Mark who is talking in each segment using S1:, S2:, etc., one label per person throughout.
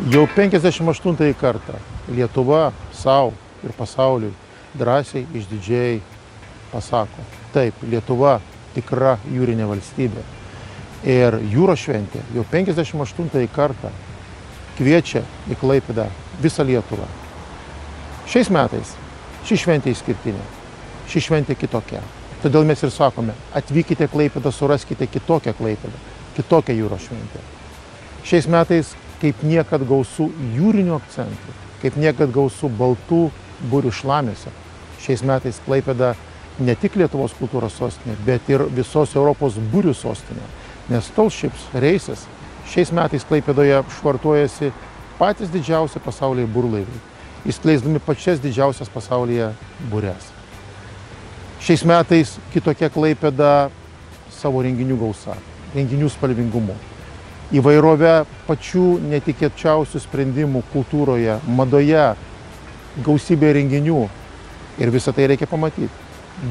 S1: Jau 58 kartą Lietuva savo ir pasauliui drąsiai, išdidžiai pasako: taip, Lietuva tikra jūrinė valstybė. Ir jūros šventė jau 58 kartą kviečia į Klaipėdą visą Lietuvą. Šiais metais ši šventė išskirtinė, ši šventė kitokia. Todėl mes ir sakome: atvykite Klaipėdą, suraskite kitokią Klaipėdą, kitokią jūros šventę. Šiais metais kaip niekad gausu jūrinių akcentų, kaip niekad gausu baltų burių šlamiuose. Šiais metais Klaipėda ne tik Lietuvos kultūros sostinė, bet ir visos Europos burių sostinė. Nes Tall Ships reisas šiais metais Klaipėdoje švartuojasi patys didžiausi pasaulyje burlaiviai, įskleisdami pačias didžiausias pasaulyje bures. Šiais metais kitokia Klaipėda savo renginių gausa, renginių spalvingumu, įvairovę pačių netikėčiausių sprendimų kultūroje, madoje, gausybė renginių. Ir visą tai reikia pamatyti.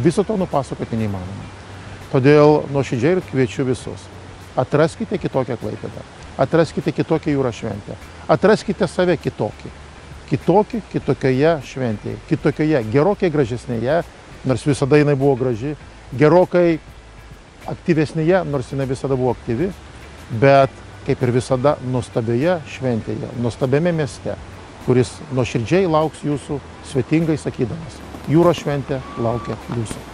S1: Viso to nupasakoti neįmanoma. Todėl nuoširdžiai ir kviečiu visus: atraskite kitokią Klaipėdą, atraskite kitokią jūros šventę, atraskite save kitokį. Kitokioje šventėje, kitokioje, gerokai gražesnėje, nors visada jinai buvo graži, gerokai aktyvesnėje, nors jinai visada buvo aktyvi, bet kaip ir visada nuostabioje šventėje, nuostabiame mieste, kuris nuoširdžiai lauks jūsų, svetingai sakydamas: jūros šventė laukia jūsų.